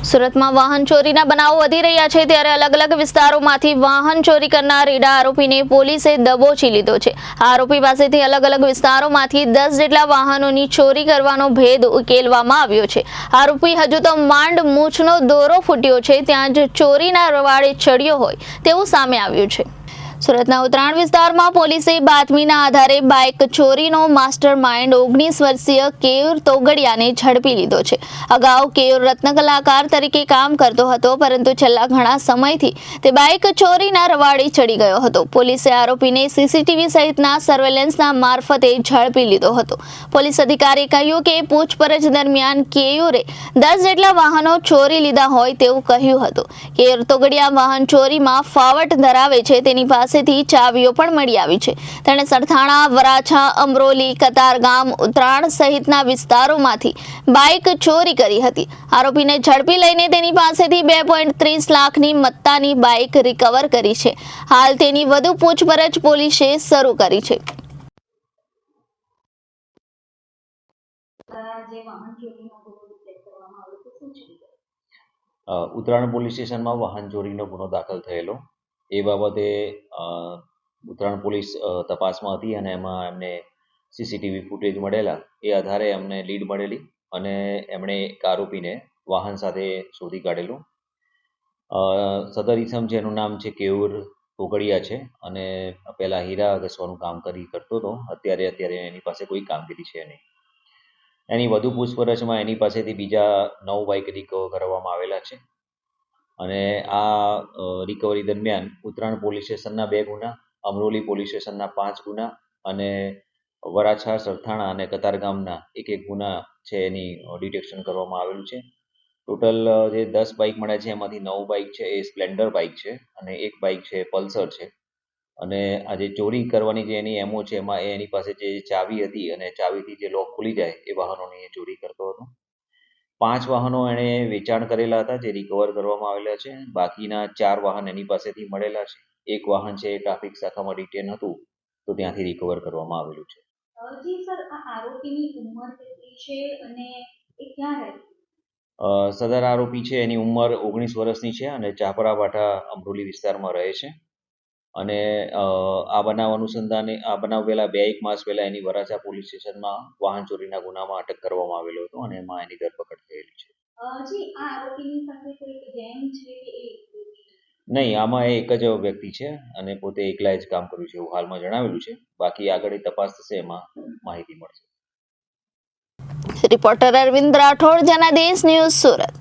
સુરતમાં વાહન ચોરીના બનાવો વધી રહ્યા છે ત્યારે અલગ અલગ વિસ્તારોમાંથી વાહન ચોરી કરનાર રેડા આરોપીને પોલીસે દબોચી લીધો છે। આરોપી પાસેથી અલગ અલગ વિસ્તારોમાંથી 10 જેટલા વાહનોની ચોરી કરવાનો ભેદ ઉકેલવામાં આવ્યો છે। આરોપી હજુ તો માંડ મૂછનો દોરો ફૂટ્યો છે ત્યાં જ ચોરીના રવાડે ચડ્યો હોય તેવું સામે આવ્યું છે। સુરતના ઉત્તરાણ વિસ્તારમાં પોલીસે બાતમીના આધારે બાઇક ચોરીનો માસ્ટર માઇન્ડ 19 વર્ષીય કેયુર તોગડિયાને ઝડપી લીધો છે। અગાઉ કેયુર રત્ન કલાકાર તરીકે કામ કરતો હતો પરંતુ છેલ્લા ઘણા સમયથી તે બાઇક ચોરીના રવાડે ચડી ગયો હતો। પોલીસે આરોપીને સીસીટીવી સહિતના સર્વેલન્સના મારફતે ઝડપી લીધો હતો। પોલીસ અધિકારીએ કહ્યું કે પૂછપરછ દરમિયાન કેયુરે 10 જેટલા વાહનો ચોરી લીધા હોય તેવું કહ્યું હતું। કેયુર તોગડિયા વાહન ચોરીમાં ફાવટ ધરાવે છે તેની પાસેથી ચાવીઓ પણ મળી આવી છે। તેણે સરથાણા, વરાછા, અમરોલી, કતારગામ, ઉત્તરાણ સહિતના વિસ્તારોમાંથી બાઇક ચોરી કરી હતી। આરોપીને ઝડપી લઈને તેની પાસેથી 2.30 લાખની મત્તાની બાઇક રિકવર કરી છે। હાલ તેની વધુ પૂછપરછ પોલીસે શરૂ કરી છે। ઉત્તરાણ પોલીસ સ્ટેશનમાં વાહન ચોરીનો ગુનો દાખલ થયેલો એ બાબતે ઉત્તરાણ પોલીસ તપાસમાં હતી અને એમાં એમને સીસીટીવી ફૂટેજ મળેલા એ આધારે એમને લીડ મળેલી અને એમણે એક આરોપીને વાહન સાથે શોધી કાઢેલું। સદર ઇસમ છે એનું નામ છે કેયુર તોગડિયા છે અને પહેલાં હીરા ઘસવાનું કામ કરતો હતો। અત્યારે એની પાસે કોઈ કામગીરી છે નહીં। એની વધુ પૂછપરછમાં એની પાસેથી બીજા 9 બાઇક રિકવર કરવામાં આવેલા છે અને આ રિકવરી દરમિયાન ઉત્તરાણ પોલીસ સ્ટેશનના 2 ગુના, અમરોલી પોલીસ સ્ટેશનના 5 ગુના અને વરાછા, સરથાણા અને કતારગામના એક ગુના છે એની ડિટેક્શન કરવામાં આવેલું છે। ટોટલ જે 10 બાઇક મળ્યા છે એમાંથી 9 બાઇક છે એ સ્પ્લેન્ડર બાઇક છે અને એક બાઇક છે પલ્સર છે અને આ જે ચોરી કરવાની જે એની એમો છે એમાં એની પાસે જે ચાવી હતી અને ચાવીથી જે લોક ખુલી જાય એ વાહનોની એ ચોરી કરતો હતો। 5 વાહનો એણે વેચાણ કરેલા હતા જે રિકવર કરવામાં આવેલા છે। બાકીના 4 વાહન એની પાસેથી મળેલા છે। એક વાહન છે એ ટ્રાફિક શાખામાં ડિટેન હતું તો ત્યાંથી રિકવર કરવામાં આવેલું છે। જી સર, આ આરોપીની ઉંમર કેટલી છે અને એ ક્યાં રહે? સદર આરોપી છે એની ઉંમર 19 વર્ષની છે અને ચાપરાવાટા અમરોલી વિસ્તારમાં રહે છે અને આ બનાવ અનુસંધાને આ બનાવ પહેલાં 2-1 માસ પહેલાં એની વરાછા પોલીસ સ્ટેશનમાં વાહન ચોરીના ગુનામાં અટક કરવામાં આવેલો હતો અને એમાં એની ધરપકડ થયેલી છે। જી, આ આરોપીની સાથે કોઈ ગેંગ છે કે નહીં, આમાં એક જ વ્યક્તિ છે અને પોતે એકલા જ કામ કર્યું છે એવું હાલમાં જણાવેલું છે। બાકી આગળની તપાસ થશે એમાં માહિતી મળશે। Reporter Arvind Rathod, Janadesh news, Surat.